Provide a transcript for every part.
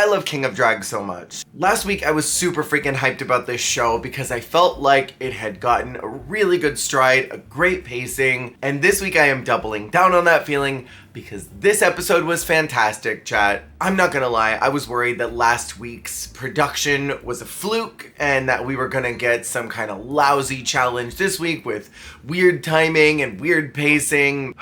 I love King of Drag so much. Last week I was super freaking hyped about this show because I felt like it had gotten a really good stride, a great pacing, and this week I am doubling down on that feeling because this episode was fantastic, chat. I'm not gonna lie, I was worried that last week's production was a fluke and that we were gonna get some kind of lousy challenge this week with weird timing and weird pacing.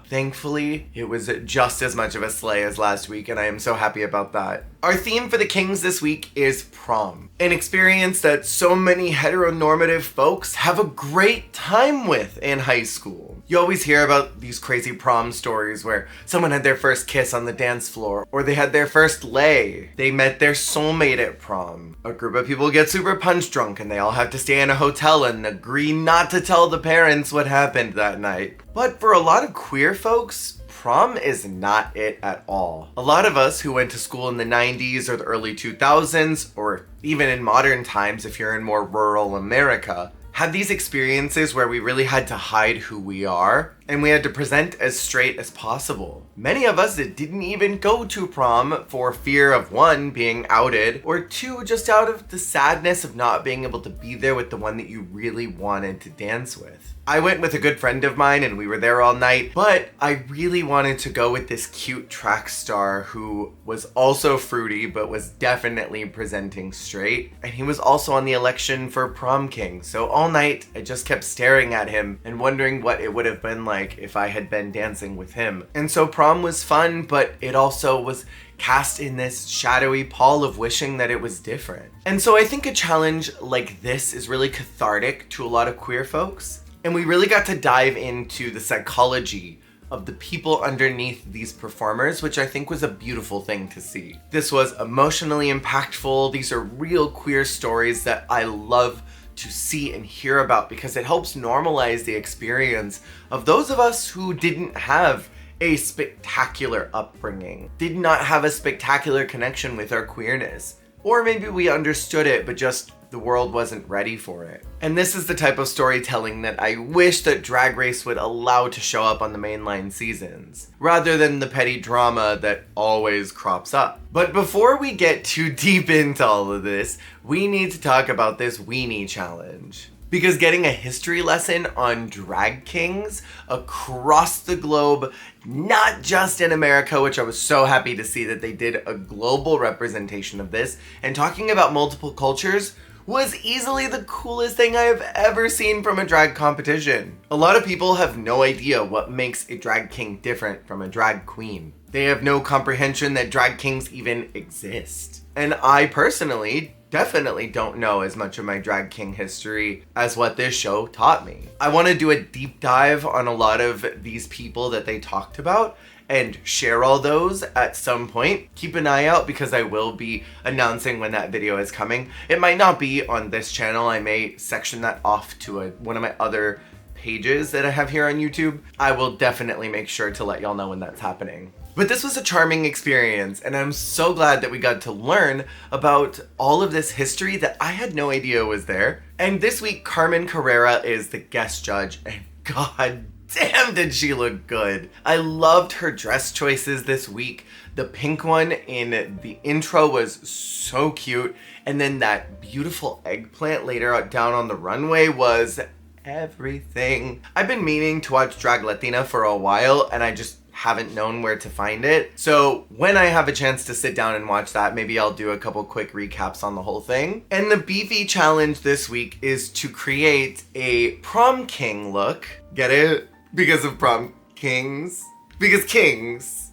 Thankfully, it was just as much of a slay as last week, and I am so happy about that. Our theme for the Kings this week is prom, an experience that so many heteronormative folks have a great time with in high school. You always hear about these crazy prom stories where someone had their first kiss on the dance floor, or they had their first lay. They met their soulmate at prom. A group of people get super punch drunk and they all have to stay in a hotel and agree not to tell the parents what happened that night. But for a lot of queer folks, prom is not it at all. A lot of us who went to school in the 90s or the early 2000s, or even in modern times if you're in more rural America, had these experiences where we really had to hide who we are, and we had to present as straight as possible. Many of us didn't even go to prom for fear of one, being outed, or two, just out of the sadness of not being able to be there with the one that you really wanted to dance with. I went with a good friend of mine and we were there all night, but I really wanted to go with this cute track star who was also fruity but was definitely presenting straight. And he was also on the election for Prom King, so all night I just kept staring at him and wondering what it would have been like if I had been dancing with him. And so prom was fun, but it also was cast in this shadowy pall of wishing that it was different. And so I think a challenge like this is really cathartic to a lot of queer folks. And we really got to dive into the psychology of the people underneath these performers, which I think was a beautiful thing to see. This was emotionally impactful. These are real queer stories that I love to see and hear about because it helps normalize the experience of those of us who didn't have a spectacular upbringing, did not have a spectacular connection with our queerness. Or maybe we understood it, but just the world wasn't ready for it. And this is the type of storytelling that I wish that Drag Race would allow to show up on the mainline seasons, rather than the petty drama that always crops up. But before we get too deep into all of this, we need to talk about this weenie challenge. Because getting a history lesson on drag kings across the globe, not just in America, which I was so happy to see that they did a global representation of this, and talking about multiple cultures was easily the coolest thing I have ever seen from a drag competition. A lot of people have no idea what makes a drag king different from a drag queen. They have no comprehension that drag kings even exist. And I personally definitely don't know as much of my drag king history as what this show taught me. I want to do a deep dive on a lot of these people that they talked about and share all those at some point. Keep an eye out because I will be announcing when that video is coming. It might not be on this channel. I may section that off to one of my other pages that I have here on YouTube. I will definitely make sure to let y'all know when that's happening. But this was a charming experience, and I'm so glad that we got to learn about all of this history that I had no idea was there. And this week, Carmen Carrera is the guest judge, and god damn did she look good. I loved her dress choices this week. The pink one in the intro was so cute, and then that beautiful eggplant later down on the runway was everything. I've been meaning to watch Drag Latina for a while, and I just haven't known where to find it. So when I have a chance to sit down and watch that, maybe I'll do a couple quick recaps on the whole thing. And the beefy challenge this week is to create a prom king look. Get it? Because of prom kings. Because kings.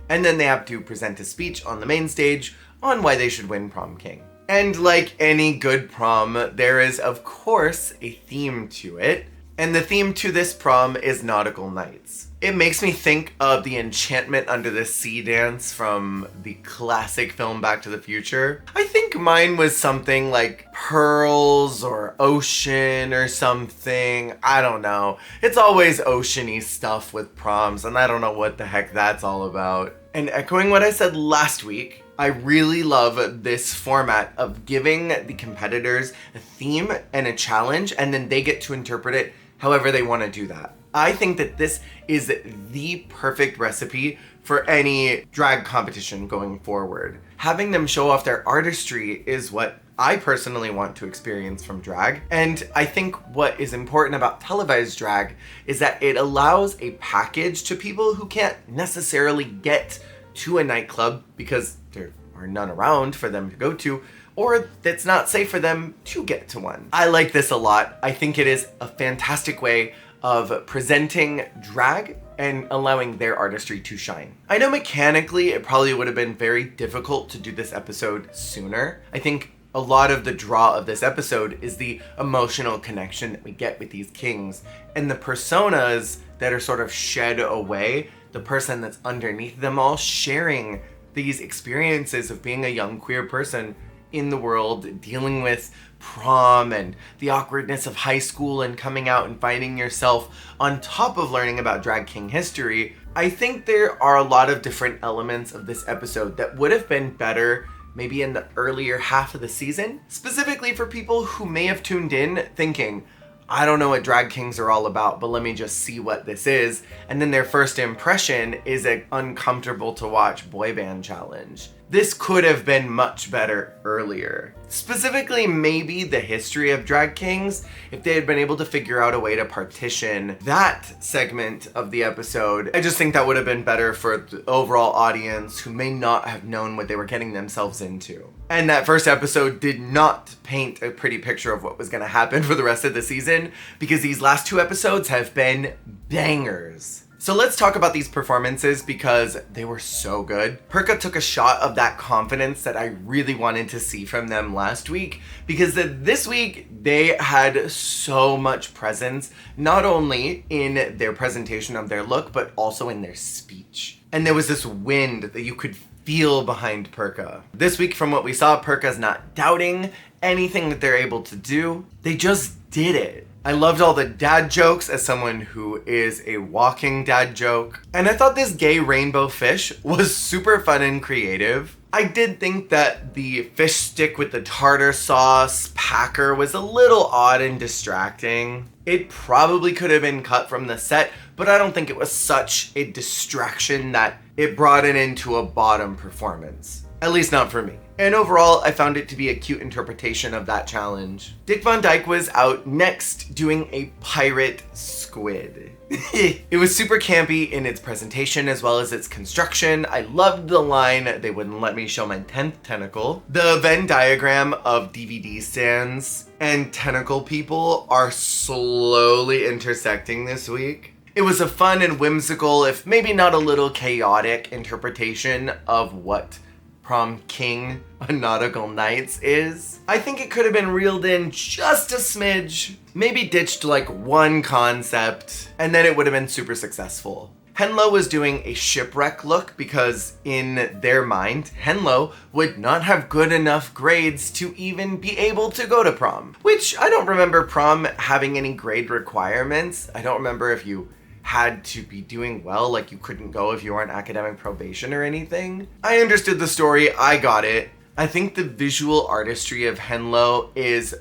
And then they have to present a speech on the main stage on why they should win prom king. And like any good prom, there is of course a theme to it. And the theme to this prom is nautical nights. It makes me think of the Enchantment Under the Sea dance from the classic film Back to the Future. I think mine was something like pearls or ocean or something. I don't know. It's always oceany stuff with proms, and I don't know what the heck that's all about. And echoing what I said last week, I really love this format of giving the competitors a theme and a challenge, and then they get to interpret it however they want to do that. I think that this is the perfect recipe for any drag competition going forward. Having them show off their artistry is what I personally want to experience from drag. And I think what is important about televised drag is that it allows a package to people who can't necessarily get to a nightclub because there are none around for them to go to, or that's not safe for them to get to one. I like this a lot. I think it is a fantastic way of presenting drag and allowing their artistry to shine. I know mechanically it probably would have been very difficult to do this episode sooner. I think a lot of the draw of this episode is the emotional connection that we get with these kings and the personas that are sort of shed away, the person that's underneath them all sharing these experiences of being a young queer person in the world, dealing with prom and the awkwardness of high school and coming out and finding yourself on top of learning about drag king history. I think there are a lot of different elements of this episode that would have been better maybe in the earlier half of the season, specifically for people who may have tuned in thinking, I don't know what drag kings are all about, but let me just see what this is. And then their first impression is an uncomfortable to watch boy band challenge. This could have been much better earlier. Specifically, maybe the history of drag kings, if they had been able to figure out a way to partition that segment of the episode. I just think that would have been better for the overall audience who may not have known what they were getting themselves into. And that first episode did not paint a pretty picture of what was going to happen for the rest of the season, because these last two episodes have been bangers. So let's talk about these performances because they were so good. Perka took a shot of that confidence that I really wanted to see from them last week, because this week they had so much presence, not only in their presentation of their look, but also in their speech. And there was this wind that you could feel behind Perka. This week, from what we saw, Perka's not doubting anything that they're able to do. They just did it. I loved all the dad jokes as someone who is a walking dad joke. And I thought this gay rainbow fish was super fun and creative. I did think that the fish stick with the tartar sauce packer was a little odd and distracting. It probably could have been cut from the set, but I don't think it was such a distraction that it brought it into a bottom performance. At least not for me. And overall, I found it to be a cute interpretation of that challenge. Dick Van Dyke was out next doing a pirate squid. It was super campy in its presentation as well as its construction. I loved the line, "They wouldn't let me show my 10th tentacle." The Venn diagram of DVD stands and tentacle people are slowly intersecting this week. It was a fun and whimsical, if maybe not a little chaotic, interpretation of what Prom King on Nautical Nights is. I think it could have been reeled in just a smidge, maybe ditched like one concept, and then it would have been super successful. Henlo was doing a shipwreck look because in their mind, Henlo would not have good enough grades to even be able to go to prom, which I don't remember prom having any grade requirements. I don't remember if you had to be doing well, like you couldn't go if you were on academic probation or anything. I understood the story, I got it. I think the visual artistry of Henlo is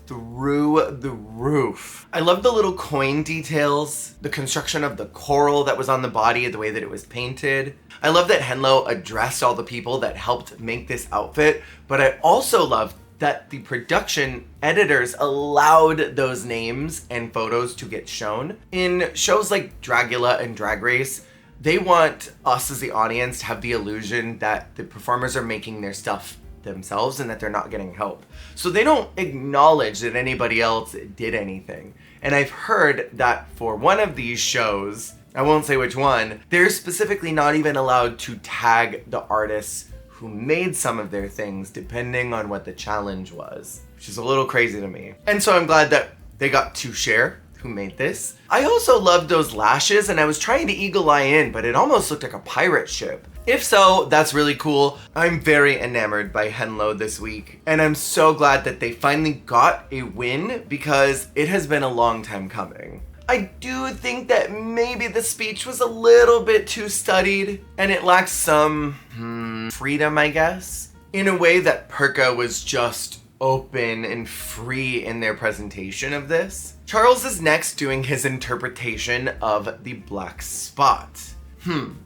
through the roof. I love the little coin details, the construction of the coral that was on the body, the way that it was painted. I love that Henlo addressed all the people that helped make this outfit, but I also love that the production editors allowed those names and photos to get shown. In shows like Dragula and Drag Race, they want us as the audience to have the illusion that the performers are making their stuff themselves and that they're not getting help. So they don't acknowledge that anybody else did anything. And I've heard that for one of these shows, I won't say which one, they're specifically not even allowed to tag the artists who made some of their things depending on what the challenge was, which is a little crazy to me. And so I'm glad that they got to share who made this. I also loved those lashes, and I was trying to eagle eye in, but it almost looked like a pirate ship. If so, that's really cool. I'm very enamored by Henlo this week, and I'm so glad that they finally got a win because it has been a long time coming. I do think that maybe the speech was a little bit too studied and it lacks some freedom, I guess, in a way that Perka was just open and free in their presentation of this. Charles is next doing his interpretation of the black spot.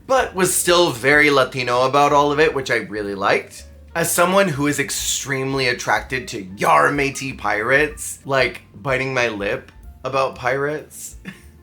but was still very Latino about all of it, which I really liked. As someone who is extremely attracted to yar matey pirates, like biting my lip about pirates,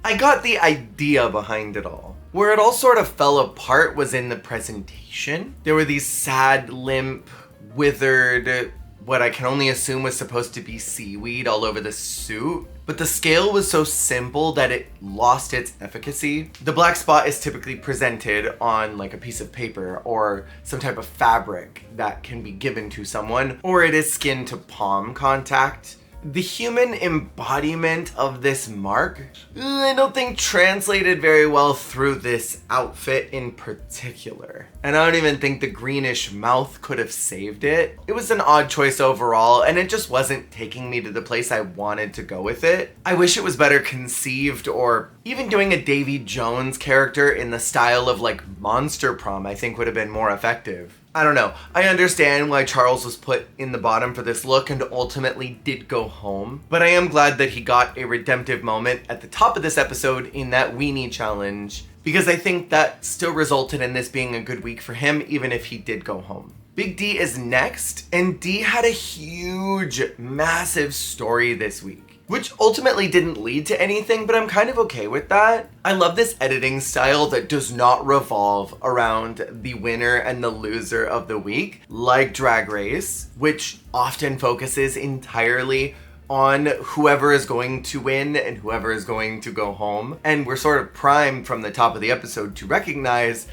I got the idea behind it all. Where it all sort of fell apart was in the presentation. There were these sad, limp, withered, what I can only assume was supposed to be seaweed all over the suit. But the scale was so simple that it lost its efficacy. The black spot is typically presented on like a piece of paper or some type of fabric that can be given to someone, or it is skin to palm contact. The human embodiment of this mark, I don't think translated very well through this outfit in particular. And I don't even think the greenish mouth could have saved it. It was an odd choice overall, and it just wasn't taking me to the place I wanted to go with it. I wish it was better conceived, or even doing a Davy Jones character in the style of like Monster Prom I think would have been more effective. I don't know. I understand why Charles was put in the bottom for this look and ultimately did go home, but I am glad that he got a redemptive moment at the top of this episode in that weenie challenge, because I think that still resulted in this being a good week for him, even if he did go home. Big D is next, and D had a huge, massive story this week, which ultimately didn't lead to anything, but I'm kind of okay with that. I love this editing style that does not revolve around the winner and the loser of the week, like Drag Race, which often focuses entirely on whoever is going to win and whoever is going to go home. And we're sort of primed from the top of the episode to recognize,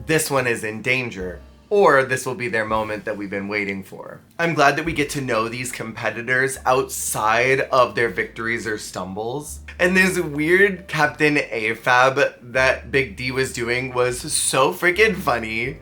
this one is in danger, or this will be their moment that we've been waiting for. I'm glad that we get to know these competitors outside of their victories or stumbles. And this weird Captain AFAB that Big D was doing was so freaking funny.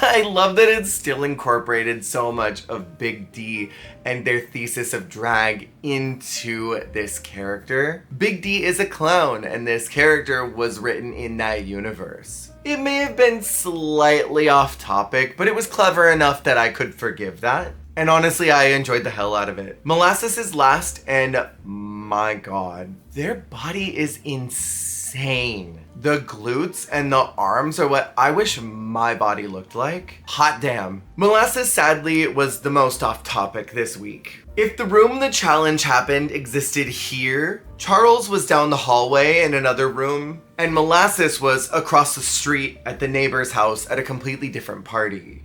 I love that it's still incorporated so much of Big D and their thesis of drag into this character. Big D is a clown, and this character was written in that universe. It may have been slightly off topic, but it was clever enough that I could forgive that. And honestly, I enjoyed the hell out of it. Molasses is last, and my god, their body is insane. The glutes and the arms are what I wish my body looked like. Hot damn. Molasses sadly was the most off topic this week. If the room the challenge happened existed here, Charles was down the hallway in another room, and Molasses was across the street at the neighbor's house at a completely different party.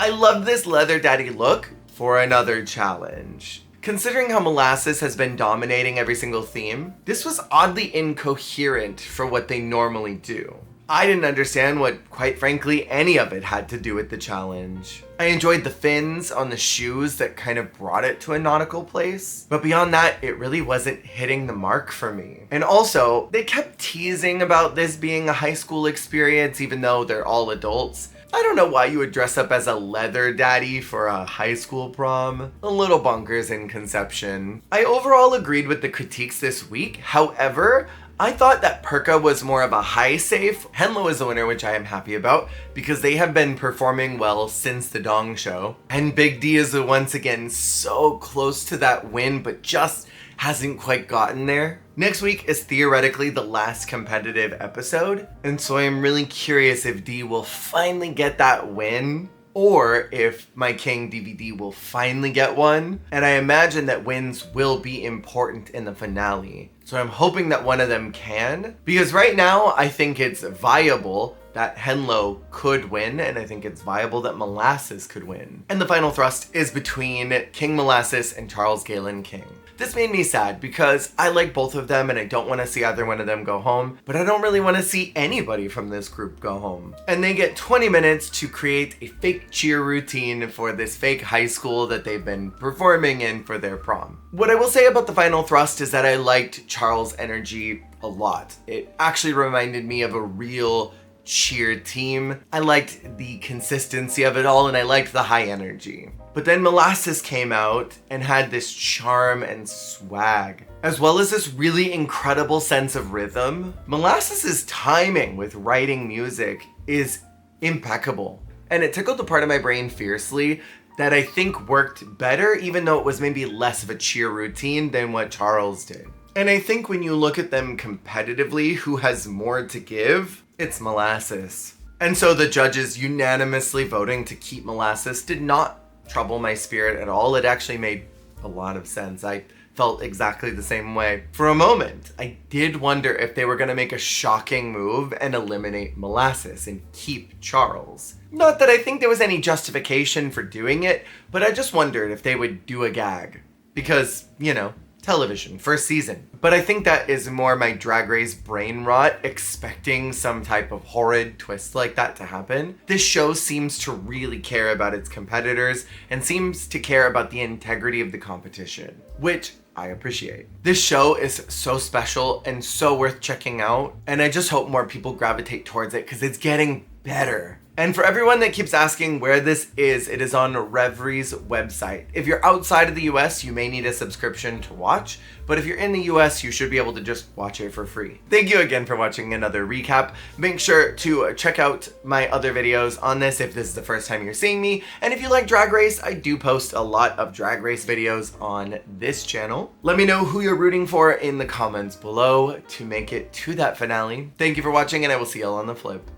I love this leather daddy look for another challenge. Considering how Molasses has been dominating every single theme, this was oddly incoherent for what they normally do. I didn't understand what, quite frankly, any of it had to do with the challenge. I enjoyed the fins on the shoes that kind of brought it to a nautical place, but beyond that, it really wasn't hitting the mark for me. And also, they kept teasing about this being a high school experience even though they're all adults. I don't know why you would dress up as a leather daddy for a high school prom. A little bonkers in conception. I overall agreed with the critiques this week. However, I thought that Perka was more of a high safe. Henlo is the winner, which I am happy about because they have been performing well since the Dong show. And Big D is once again so close to that win, but just hasn't quite gotten there. Next week is theoretically the last competitive episode, and so I'm really curious if D will finally get that win, or if my King DVD will finally get one. And I imagine that wins will be important in the finale, so I'm hoping that one of them can, because right now I think it's viable that Henlo could win, and I think it's viable that Molasses could win. And the final thrust is between King Molasses and Charles Galen King. This made me sad because I like both of them and I don't want to see either one of them go home, but I don't really want to see anybody from this group go home. And they get 20 minutes to create a fake cheer routine for this fake high school that they've been performing in for their prom. What I will say about the final thrust is that I liked Charles' energy a lot. It actually reminded me of a real cheer team. I liked the consistency of it all and I liked the high energy. But then Molasses came out and had this charm and swag, as well as this really incredible sense of rhythm. Molasses' timing with writing music is impeccable, and it tickled the part of my brain fiercely that I think worked better, even though it was maybe less of a cheer routine than what Charles did. And I think when you look at them competitively, who has more to give, it's Molasses. And so the judges unanimously voting to keep Molasses did not trouble my spirit at all. It actually made a lot of sense. I felt exactly the same way. For a moment, I did wonder if they were going to make a shocking move and eliminate Molasses and keep Charles. Not that I think there was any justification for doing it, but I just wondered if they would do a gag. Because, you know, television, first season. But I think that is more my Drag Race brain rot, expecting some type of horrid twist like that to happen. This show seems to really care about its competitors and seems to care about the integrity of the competition, which I appreciate. This show is so special and so worth checking out, and I just hope more people gravitate towards it because it's getting better. And for everyone that keeps asking where this is, it is on Revery's website. If you're outside of the US, you may need a subscription to watch, but if you're in the US, you should be able to just watch it for free. Thank you again for watching another recap. Make sure to check out my other videos on this if this is the first time you're seeing me. And if you like Drag Race, I do post a lot of Drag Race videos on this channel. Let me know who you're rooting for in the comments below to make it to that finale. Thank you for watching, and I will see y'all on the flip.